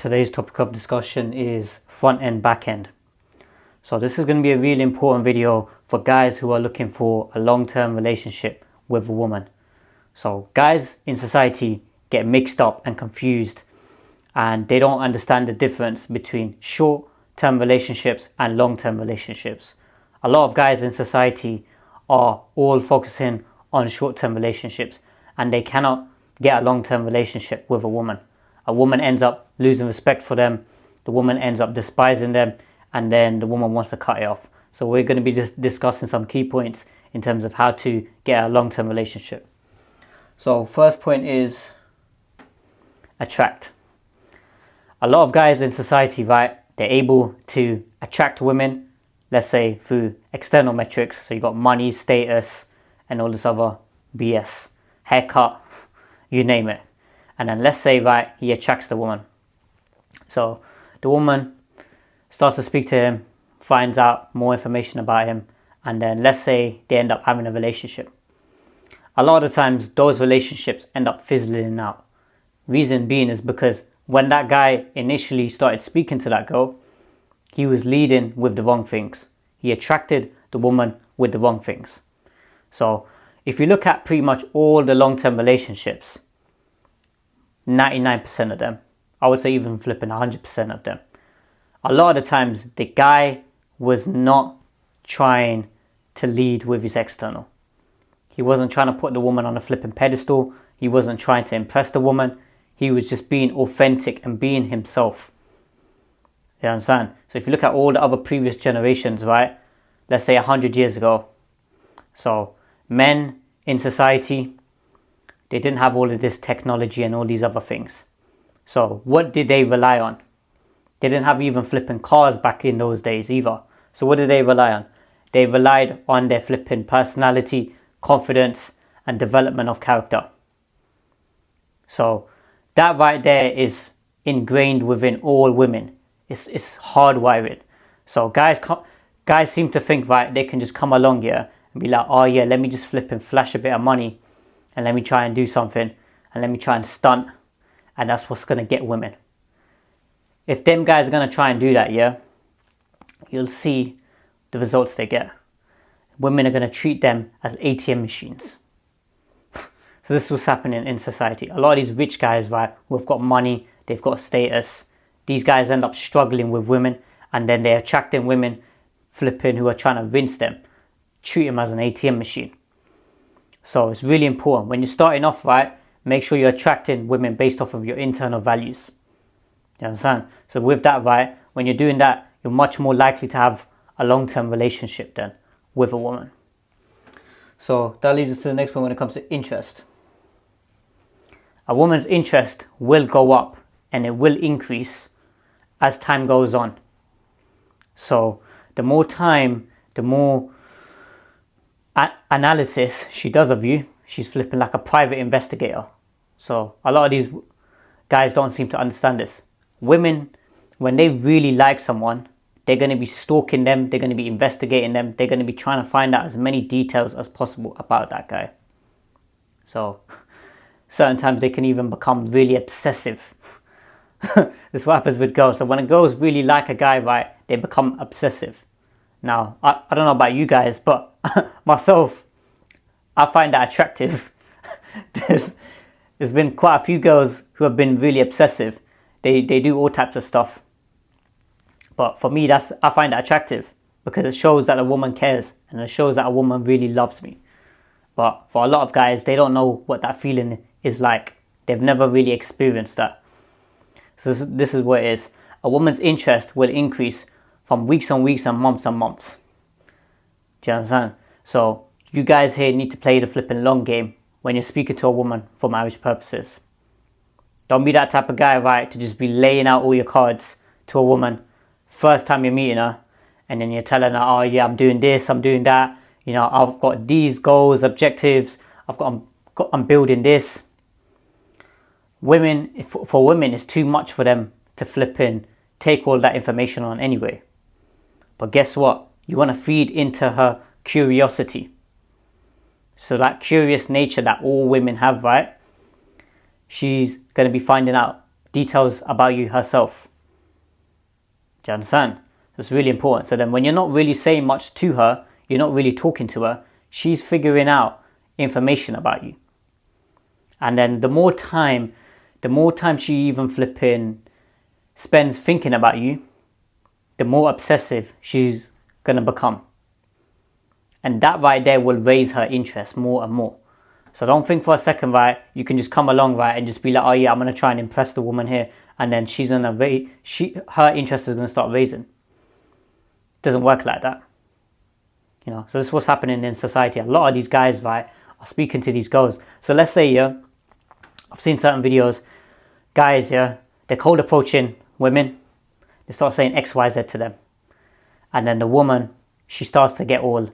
Today's topic of discussion is front end, back end. So this is going to be a really important video for guys who are looking for a long-term relationship with a woman. So guys in society get mixed up and confused, and they don't understand the difference between short-term relationships and long-term relationships. A lot of guys in society are all focusing on short-term relationships, and they cannot get a long-term relationship with a woman. A woman ends up losing respect for them, the woman ends up despising them, and then the woman wants to cut it off. So we're going to be discussing some key points in terms of how to get a long-term relationship. So first point is attract. A lot of guys in society, right, they're able to attract women, let's say through external metrics. So you got money, status, and all this other BS, haircut, you name it. And then let's say, right, he attracts the woman. So the woman starts to speak to him, finds out more information about him, and then let's say they end up having a relationship. A lot of times those relationships end up fizzling out. Reason being is because when that guy initially started speaking to that girl, he was leading with the wrong things. He attracted the woman with the wrong things. So if you look at pretty much all the long-term relationships, 99% of them, I would say even flipping 100% of them, a lot of the times the guy was not trying to lead with his external. He wasn't trying to put the woman on a flipping pedestal. He wasn't trying to impress the woman. He was just being authentic and being himself. You understand? So if you look at all the other previous generations, right, let's say 100 years ago, so men in society, they didn't have all of this technology and all these other things. So what did they rely on? They didn't have even flipping cars back in those days either. So what did they rely on? They relied on their flipping personality, confidence, and development of character. So that right there is ingrained within all women. It's hardwired. So guys seem to think, right, they can just come along here and be like, oh yeah, let me just flip and flash a bit of money, and let me try and do something, and let me try and stunt, and that's what's going to get women. If them guys are going to try and do that, yeah, you'll see the results they get. Women are going to treat them as ATM machines. So this is what's happening in society. A lot of these rich guys, right, who've got money, they've got status, these guys end up struggling with women, and then they're attracting women flipping who are trying to rinse them, treat them as an ATM machine. So it's really important. When you're starting off, right, make sure you're attracting women based off of your internal values. You understand? So with that, right, when you're doing that, you're much more likely to have a long-term relationship then with a woman. So that leads us to the next point when it comes to interest. A woman's interest will go up and it will increase as time goes on. So the more time, the more analysis she does of you, she's flipping like a private investigator. So a lot of these guys don't seem to understand this. Women, when they really like someone, they're going to be stalking them, they're going to be investigating them, they're going to be trying to find out as many details as possible about that guy. So certain times they can even become really obsessive. This is what happens with girls. So when a girls really like a guy, right, they become obsessive. Now, I don't know about you guys, but myself, I find that attractive. There's been quite a few girls who have been really obsessive. They do all types of stuff. But for me, I find that attractive because it shows that a woman cares and it shows that a woman really loves me. But for a lot of guys, they don't know what that feeling is like. They've never really experienced that. So this is what it is. A woman's interest will increase from weeks on weeks and months on months. Do you understand? So you guys here need to play the flipping long game when you're speaking to a woman for marriage purposes. Don't be that type of guy, right, to just be laying out all your cards to a woman first time you're meeting her, and then you're telling her, oh yeah, I'm doing this, I'm doing that, you know, I've got these goals, objectives, I'm building this. For women, it's too much for them to flip in, take all that information on anyway. But guess what? You want to feed into her curiosity. So that curious nature that all women have, right? She's going to be finding out details about you herself. Do you understand? It's really important. So then when you're not really saying much to her, you're not really talking to her, she's figuring out information about you. And then the more time she even flipping spends thinking about you, the more obsessive she's going to become. And that right there will raise her interest more and more. So don't think for a second, right, you can just come along, right, and just be like, oh yeah, I'm going to try and impress the woman here. And then her interest is going to start raising. It doesn't work like that. So this is what's happening in society. A lot of these guys, right, are speaking to these girls. So let's say, I've seen certain videos, guys, they're cold approaching women. They start saying X, Y, Z to them. And then the woman, she starts to get all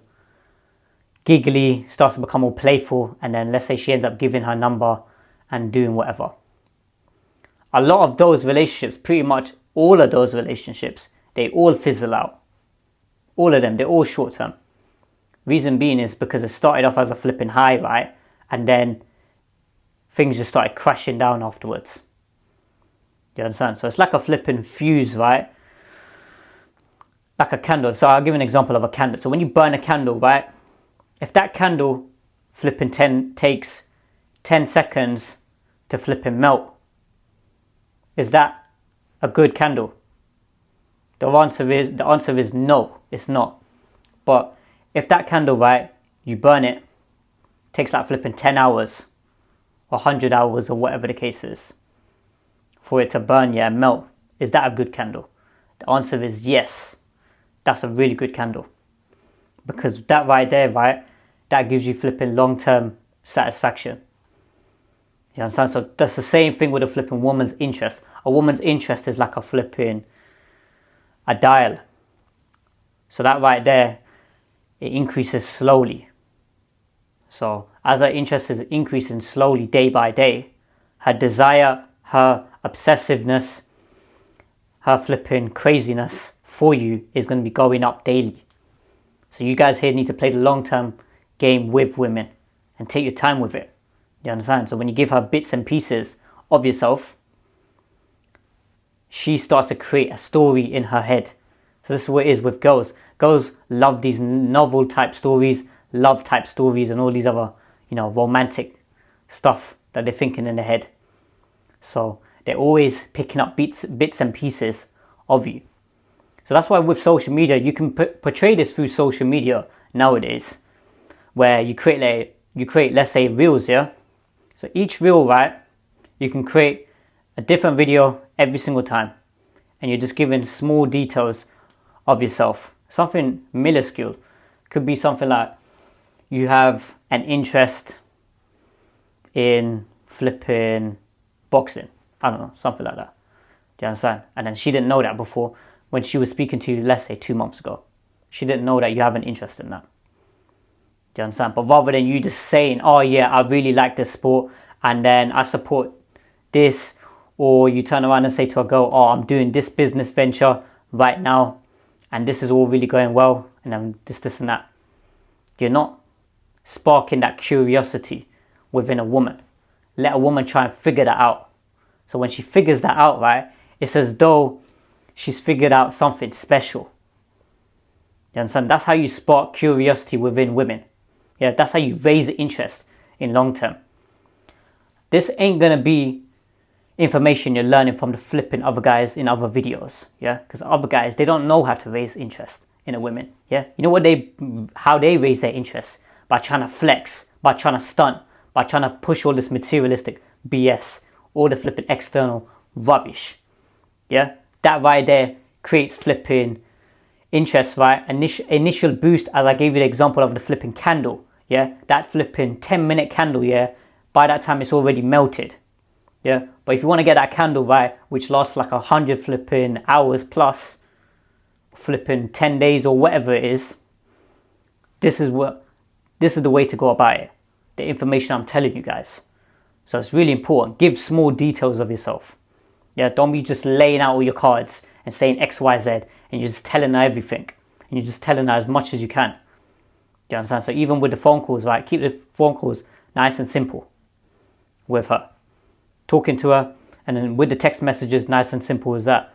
giggly, starts to become all playful. And then let's say she ends up giving her number and doing whatever. A lot of those relationships, pretty much all of those relationships, they all fizzle out. All of them, they're all short term. Reason being is because it started off as a flipping high, right? And then things just started crashing down afterwards. You understand? So it's like a flipping fuse, right? Like a candle. So I'll give an example of a candle. So when you burn a candle, right? If that candle flipping takes 10 seconds to flipping melt, is that a good candle? The answer is no, it's not. But if that candle, right, you burn it, takes like flipping 10 hours or 100 hours or whatever the case is for it to burn, and melt, is that a good candle? The answer is yes. That's a really good candle. Because that right there, right, that gives you flipping long-term satisfaction. You understand? So that's the same thing with a flipping woman's interest. A woman's interest is like a dial. So that right there, it increases slowly. So as her interest is increasing slowly day by day, her desire, her obsessiveness, her flipping craziness for you is going to be going up daily. So you guys here need to play the long-term game with women and take your time with it. You understand? So when you give her bits and pieces of yourself, she starts to create a story in her head. So this is what it is with girls. Girls love these novel type stories, love type stories, and all these other, romantic stuff that they're thinking in their head. So they're always picking up bits and pieces of you. So that's why with social media, you can portray this through social media nowadays, where you create, let's say, reels, yeah? So each reel, right, you can create a different video every single time. And you're just giving small details of yourself. Something minuscule. Could be something like you have an interest in flipping boxing. I don't know, something like that. Do you understand? And then she didn't know that before when she was speaking to you, let's say 2 months ago. She didn't know that you have an interest in that. Do you understand? But rather than you just saying, oh yeah, I really like this sport and then I support this, or you turn around and say to a girl, oh, I'm doing this business venture right now and this is all really going well and then this and that. You're not sparking that curiosity within a woman. Let a woman try and figure that out. So when she figures that out, right, it's as though she's figured out something special. You understand? That's how you spark curiosity within women. Yeah, that's how you raise the interest in long term. This ain't gonna be information you're learning from the flipping other guys in other videos. Yeah, because other guys, they don't know how to raise interest in a woman. Yeah, you know how they raise their interest? By trying to flex, by trying to stunt, by trying to push all this materialistic BS, all the flipping external rubbish. Yeah, that right there creates flipping interest, right? Initial boost, as I gave you the example of the flipping candle. Yeah, that flipping 10-minute candle, yeah, by that time it's already melted. Yeah, but if you want to get that candle right, which lasts like 100 flipping hours plus, flipping 10 days or whatever it is, this is the way to go about it. The information I'm telling you guys. So it's really important. Give small details of yourself. Yeah, don't be just laying out all your cards and saying X, Y, Z, and you're just telling her everything. And you're just telling her as much as you can. Do you understand? So even with the phone calls, right, keep the phone calls nice and simple with her. Talking to her And then with the text messages, nice and simple as that.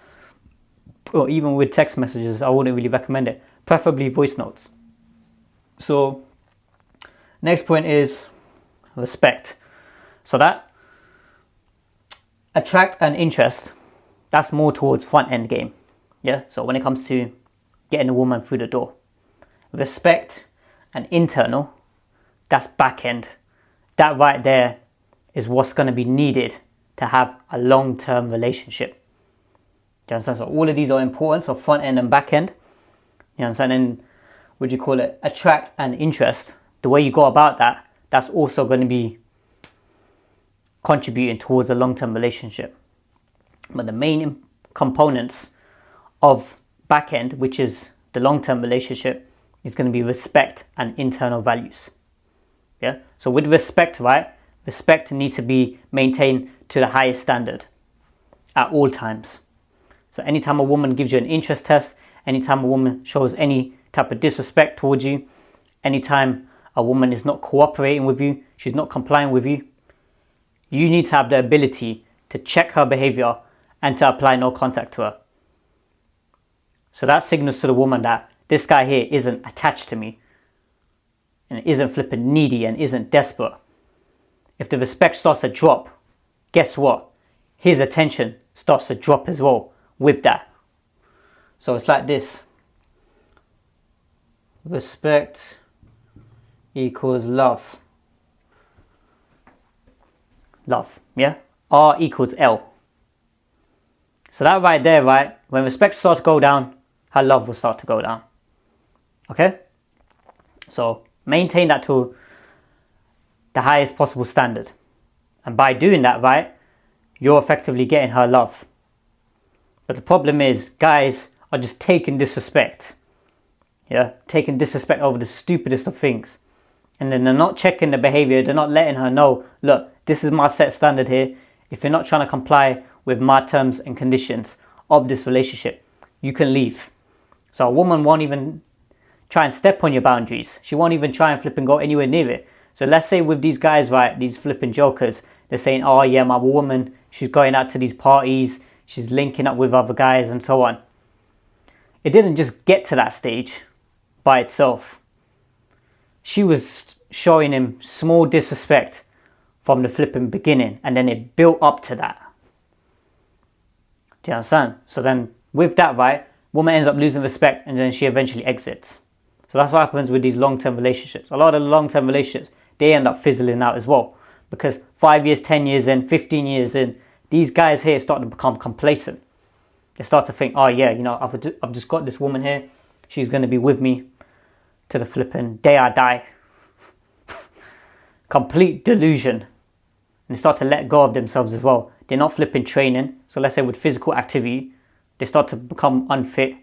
Or even with text messages, I wouldn't really recommend it. Preferably voice notes. So next point is respect. So that attract and interest, that's more towards front end game. Yeah. So when it comes to getting a woman through the door, respect and internal, that's back end. That right there is what's going to be needed to have a long-term relationship. Do you understand? So all of these are important. So front end and back end. You understand? And would you call it attract and interest? The way you go about that, that's also going to be contributing towards a long-term relationship. But the main components of back end, which is the long-term relationship, is going to be respect and internal values. Yeah. So with respect, right? Respect needs to be maintained to the highest standard at all times. So anytime a woman gives you an interest test, anytime a woman shows any type of disrespect towards you, anytime a woman is not cooperating with you, she's not complying with you, you need to have the ability to check her behavior and to apply no contact to her. So that signals to the woman that this guy here isn't attached to me and isn't flipping needy and isn't desperate. If the respect starts to drop, guess what? His attention starts to drop as well with that. So it's like this. Respect equals love. Love, yeah? R equals L. So that right there, right? When respect starts to go down, her love will start to go down. Okay? So maintain that to the highest possible standard. And by doing that, right, you're effectively getting her love. But the problem is, guys are just taking disrespect. Yeah, taking disrespect over the stupidest of things. And then they're not checking the behavior. They're not letting her know, look, this is my set standard here. If you're not trying to comply with my terms and conditions of this relationship, you can leave. So a woman won't even try and step on your boundaries. She won't even try and flip and go anywhere near it. So let's say with these guys, right, these flipping jokers, they're saying, oh yeah, my woman, she's going out to these parties, she's linking up with other guys and so on. It didn't just get to that stage by itself. She was showing him small disrespect from the flipping beginning, and then it built up to that. Do you understand? So then with that, right, woman ends up losing respect and then she eventually exits. So that's what happens with these long-term relationships. A lot of the long-term relationships, they end up fizzling out as well. Because 5 years, 10 years in, 15 years in, these guys here start to become complacent. They start to think, oh yeah, you know, I've just got this woman here. She's going to be with me to the flipping day I die. Complete delusion. And they start to let go of themselves as well. They're not flipping training. So let's say with physical activity, they start to become unfit.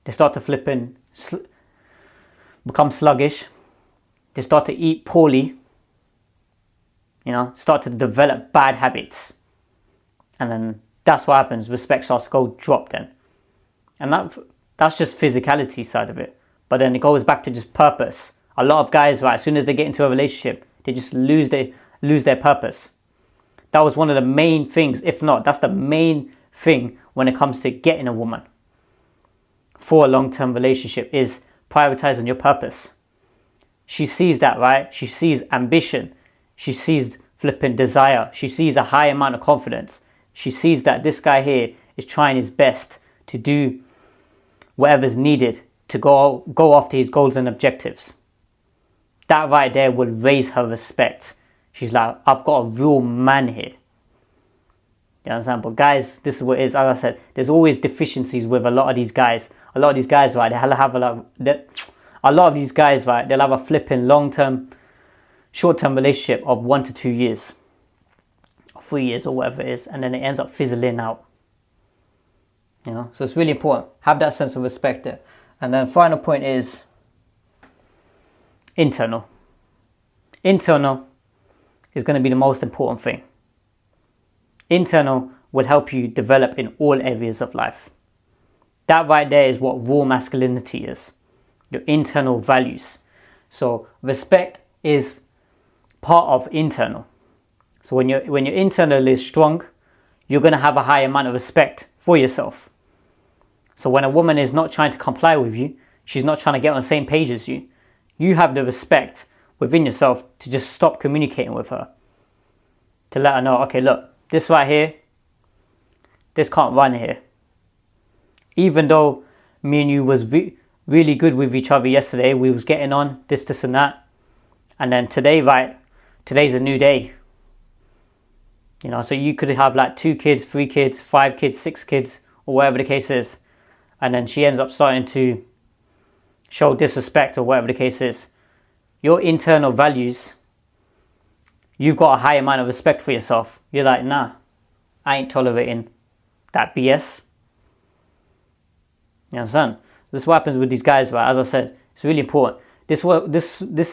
They start to flipping become sluggish. They start to eat poorly. You know, start to develop bad habits. And then that's what happens. Respect starts to go drop then. And that's just physicality side of it. But then it goes back to just purpose. A lot of guys, right, as soon as they get into a relationship, they just lose their purpose. That was one of the main things, if not, that's the main thing when it comes to getting a woman for a long-term relationship, is prioritizing your purpose. She sees that, right? She sees ambition. She sees flipping desire. She sees a high amount of confidence. She sees that this guy here is trying his best to do whatever's needed to go after his goals and objectives. That right there will raise her respect. She's like, I've got a real man here. You understand? But guys, this is what it is. As I said, there's always deficiencies with a lot of these guys. A lot of these guys, right, they'll have a lot of these guys, right, they'll have a flipping long-term, short-term relationship of 1 to 2 years. Or 3 years or whatever it is. And then it ends up fizzling out. You know, so it's really important. Have that sense of respect there. And then final point is internal. Internal is going to be the most important thing. Internal will help you develop in all areas of life. That right there is what raw masculinity is. Your internal values. So respect is part of internal. So when your internal is strong, you're going to have a high amount of respect for yourself. So when a woman is not trying to comply with you, she's not trying to get on the same page as you, you have the respect within yourself to just stop communicating with her. To let her know, okay, look, this right here, this can't run here. Even though me and you was really good with each other yesterday, we was getting on, this and that. And then today, right, today's a new day. You know, so you could have like 2 kids, 3 kids, 5 kids, 6 kids, or whatever the case is. And then she ends up starting to show disrespect or whatever the case is. Your internal values, you've got a high amount of respect for yourself. You're like, nah, I ain't tolerating that BS. You understand? This is what happens with these guys, right? As I said, it's really important. This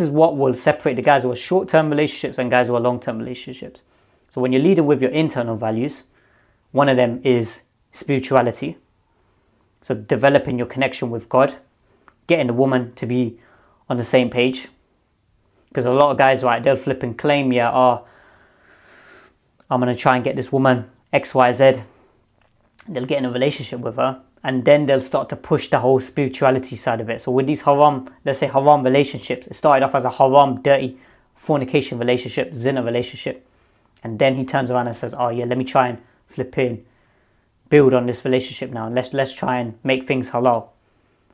is what will separate the guys who are short-term relationships and guys who are long-term relationships. So when you're leading with your internal values, one of them is spirituality. So developing your connection with God, getting the woman to be on the same page. Because a lot of guys, right, they'll flip and claim, I'm going to try and get this woman X, Y, Z. They'll get in a relationship with her, and then they'll start to push the whole spirituality side of it. So with these haram, let's say haram relationships, it started off as a haram, dirty fornication relationship, zina relationship. And then he turns around and says, oh yeah, let me try and flip in, build on this relationship now. Let's try and make things halal.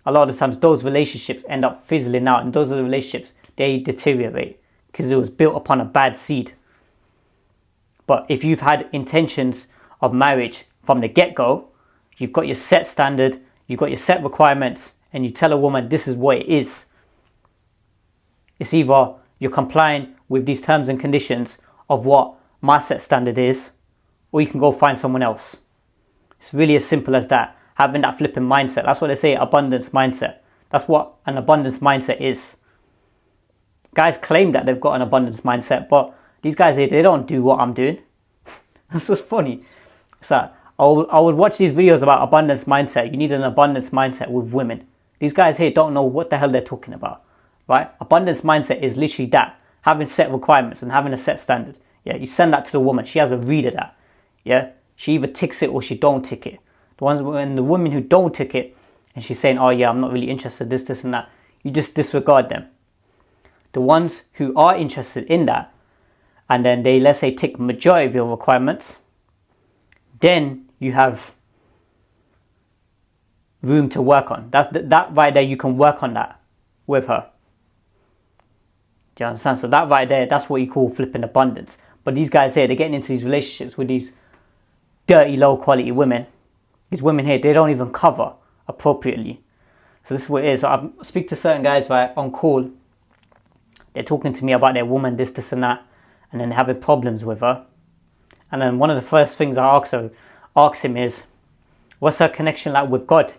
A lot of the times those relationships end up fizzling out, and those are the relationships, they deteriorate because it was built upon a bad seed. But if you've had intentions of marriage from the get-go, you've got your set standard, you've got your set requirements, and you tell a woman this is what it is. It's either you're complying with these terms and conditions of what my set standard is, or you can go find someone else. It's really as simple as that. Having that flipping mindset. That's what they say, abundance mindset. That's what an abundance mindset is. Guys claim that they've got an abundance mindset, but these guys, they don't do what I'm doing. That's what's funny. So I would watch these videos about abundance mindset. You need an abundance mindset with women. These guys here don't know what the hell they're talking about, right? Abundance mindset is literally that. Having set requirements and having a set standard. Yeah, you send that to the woman. She has a read of that. Yeah, she either ticks it or she don't tick it. The women who don't tick it, and she's saying, oh yeah, I'm not really interested, this and that. You just disregard them. The ones who are interested in that, and then they, let's say, tick majority of your requirements, then you have room to work on. That right there, you can work on that with her. Do you understand? So that right there, that's what you call flipping abundance. But these guys here, they're getting into these relationships with these dirty, low quality women. These women here, they don't even cover appropriately. So this is what it is. So I speak to certain guys, right, on call. They're talking to me about their woman, this and that, and then they're having problems with her. And then one of the first things I ask him is, what's her connection like with God?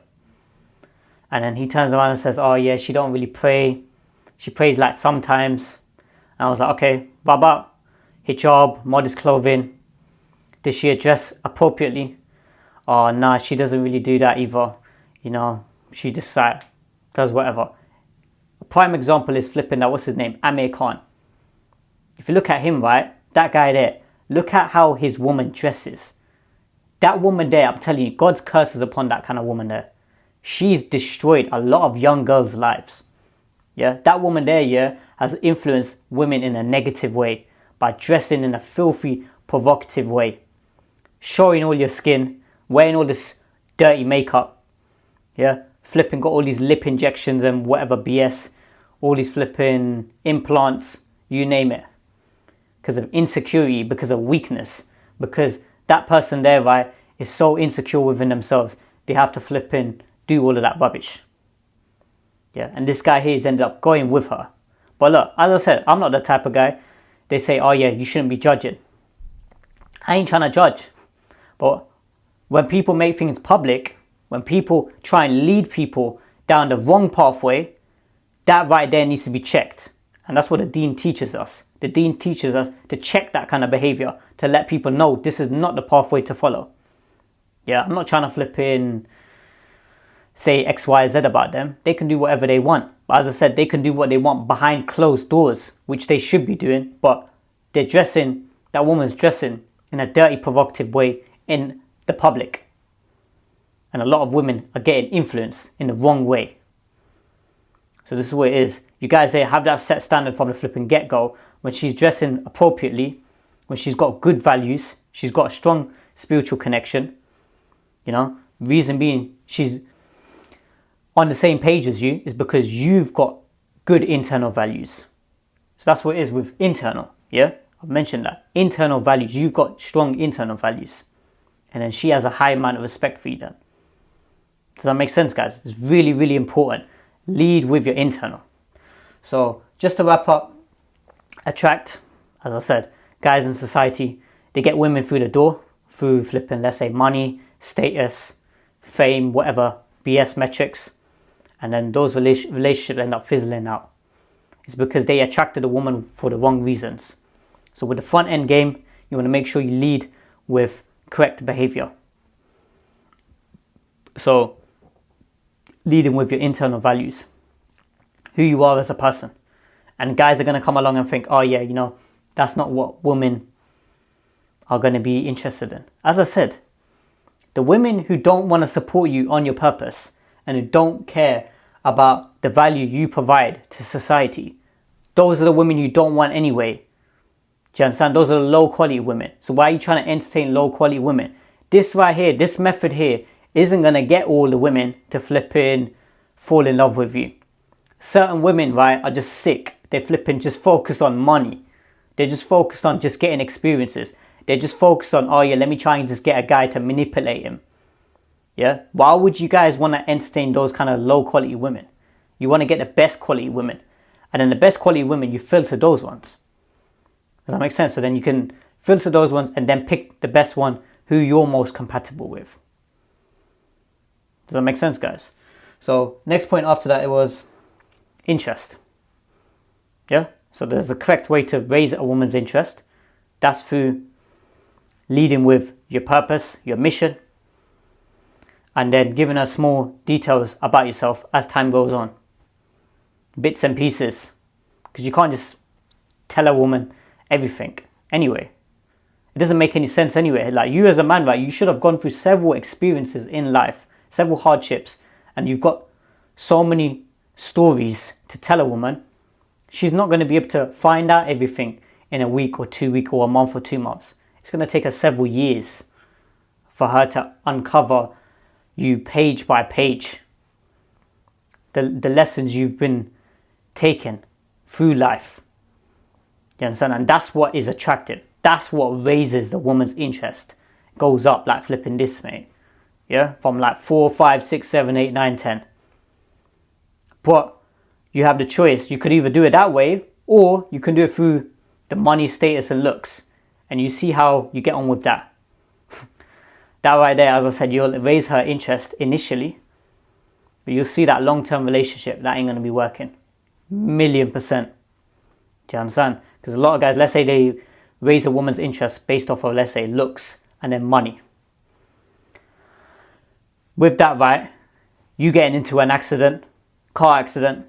And then he turns around and says, oh yeah, she don't really pray. She prays like sometimes. And I was like, okay, Baba, hijab, modest clothing. Does she dress appropriately? Oh, nah, she doesn't really do that either. You know, she just like does whatever. A prime example is flipping that, what's his name? Amir Khan. If you look at him, right, that guy there, look at how his woman dresses. That woman there, I'm telling you, God's curses upon that kind of woman there. She's destroyed a lot of young girls' lives. Yeah, that woman there, yeah, has influenced women in a negative way by dressing in a filthy, provocative way. Showing all your skin, wearing all this dirty makeup. Yeah, flipping, got all these lip injections and whatever BS. All these flipping implants, you name it. Because of insecurity, because of weakness. Because that person there, right, is so insecure within themselves. They have to flip in, do all of that rubbish. Yeah, and this guy here has ended up going with her. But look, as I said, I'm not the type of guy. They say, oh yeah, you shouldn't be judging. I ain't trying to judge. But when people make things public, when people try and lead people down the wrong pathway, that right there needs to be checked. And that's what the deen teaches us. The deen teaches us to check that kind of behavior, to let people know this is not the pathway to follow. Yeah, I'm not trying to flip in, say X, Y, Z about them. They can do whatever they want. But as I said, they can do what they want behind closed doors, which they should be doing. But they're dressing, that woman's dressing in a dirty, provocative way in the public. And a lot of women are getting influenced in the wrong way. So this is what it is. You guys there have that set standard from the flipping get-go. When she's dressing appropriately, when she's got good values, she's got a strong spiritual connection. Reason being she's on the same page as you is because you've got good internal values. So that's what it is with internal. Yeah, I've mentioned that. Internal values. You've got strong internal values. And then she has a high amount of respect for you then. Does that make sense, guys? It's really, really important. Lead with your internal. So just to wrap up, attract, as I said, guys in society, they get women through the door, through flipping, let's say, money, status, fame, whatever, BS metrics. And then those relationships end up fizzling out. It's because they attracted a woman for the wrong reasons. So with the front end game, you want to make sure you lead with correct behavior. So leading with your internal values, who you are as a person. And guys are going to come along and think, oh yeah, that's not what women are going to be interested in. As I said, the women who don't want to support you on your purpose and who don't care about the value you provide to society, those are the women you don't want anyway. Do you understand? Those are the low quality women. So why are you trying to entertain low quality women? This right here, this method here, isn't going to get all the women to fall in love with you. Certain women, right, are just sick. They're just focused on money. They're just focused on just getting experiences. They're just focused on, oh yeah, let me try and just get a guy to manipulate him. Yeah? Why would you guys want to entertain those kind of low quality women? You want to get the best quality women. And then the best quality women, you filter those ones. Does that make sense? So then you can filter those ones and then pick the best one who you're most compatible with. Does that make sense, guys? So next point after that, it was interest. Yeah? So there's the correct way to raise a woman's interest. That's through leading with your purpose, your mission, and then giving her small details about yourself as time goes on. Bits and pieces. Because you can't just tell a woman everything anyway. It doesn't make any sense anyway. Like you as a man, right, you should have gone through several experiences in life, several hardships, and you've got so many stories to tell a woman. She's not going to be able to find out everything in a week or 2 weeks or a month or 2 months. It's going to take her several years for her to uncover you page by page. The lessons you've been taken through life. You understand? And that's what is attractive. That's what raises the woman's interest. Goes up like flipping this, mate. Yeah? From like 4, 5, 6, 7, 8, 9, 10. But you have the choice. You could either do it that way, or you can do it through the money, status and looks. And you see how you get on with that. That right there, as I said, you'll raise her interest initially. But you'll see that long-term relationship, that ain't going to be working. 1,000,000%. Do you understand? Because a lot of guys, let's say they raise a woman's interest based off of, let's say, looks and then money. With that, right, you getting into an accident, car accident,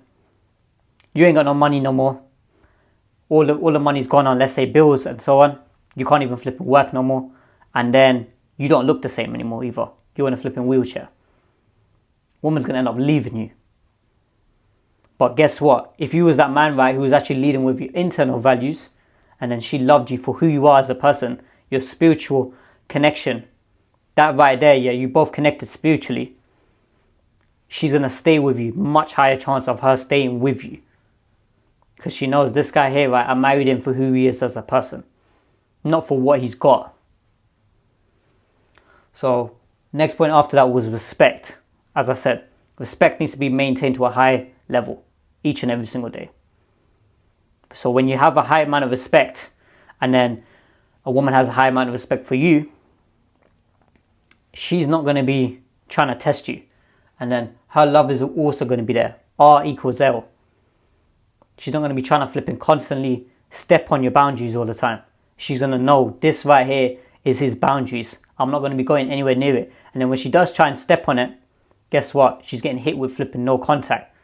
you ain't got no money no more. All the money's gone on, let's say, bills and so on. You can't even flip and work no more. And then you don't look the same anymore either. You're in a flipping wheelchair. Woman's going to end up leaving you. But guess what? If you was that man, right, who was actually leading with your internal values, and then she loved you for who you are as a person, your spiritual connection, that right there, yeah, you both connected spiritually, she's going to stay with you. Much higher chance of her staying with you. Because she knows this guy here, right, I married him for who he is as a person. Not for what he's got. So, next point after that was respect. As I said, respect needs to be maintained to a high level each and every single day. So when you have a high amount of respect, and then a woman has a high amount of respect for you, she's not going to be trying to test you. And then her love is also going to be there. R equals L. She's not going to be trying to flip and constantly step on your boundaries all the time. She's going to know this right here is his boundaries. I'm not going to be going anywhere near it. And then when she does try and step on it, guess what? She's getting hit with flipping no contact,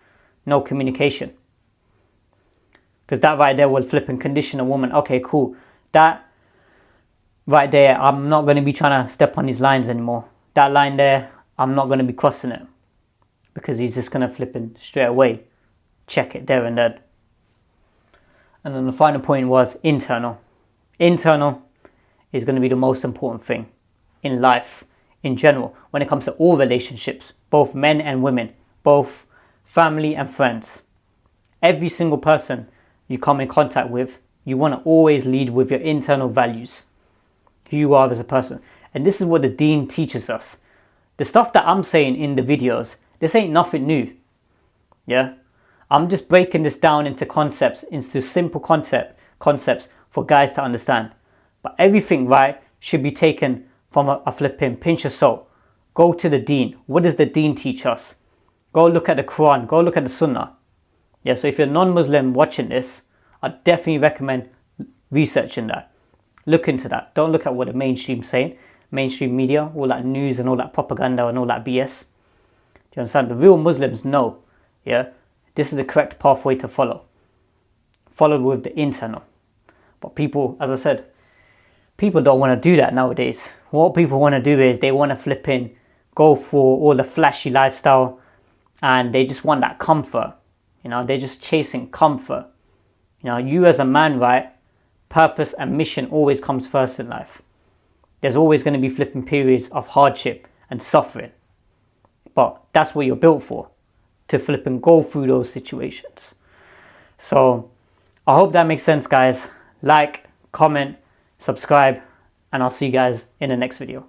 no communication. Because that right there will flip and condition a woman. Okay, cool. That right there, I'm not going to be trying to step on his lines anymore. That line there, I'm not going to be crossing it, because he's just going to flip in straight away. Check it there and then. And then the final point was internal. Internal is going to be the most important thing in life, in general, when it comes to all relationships, both men and women, both family and friends. Every single person you come in contact with, you want to always lead with your internal values, who you are as a person. And this is what the Deen teaches us. The stuff that I'm saying in the videos, this ain't nothing new. Yeah? I'm just breaking this down into concepts, into simple concepts for guys to understand. But everything, right, should be taken from a flipping pinch of salt. Go to the Deen. What does the Deen teach us? Go look at the Quran. Go look at the Sunnah. Yeah, so if you're a non-Muslim watching this, I definitely recommend researching that. Look into that. Don't look at what the mainstream's saying. Mainstream media, all that news and all that propaganda and all that BS. Do you understand? The real Muslims know, yeah, this is the correct pathway to follow. Follow with the internal. But people, as I said, people don't want to do that nowadays. What people want to do is they want to flip in, go for all the flashy lifestyle, and they just want that comfort. You know, they're just chasing comfort. You know, you as a man, right, purpose and mission always comes first in life. There's always going to be flipping periods of hardship and suffering. But that's what you're built for, to flip and go through those situations. So I hope that makes sense, guys. Like, comment, subscribe, and I'll see you guys in the next video.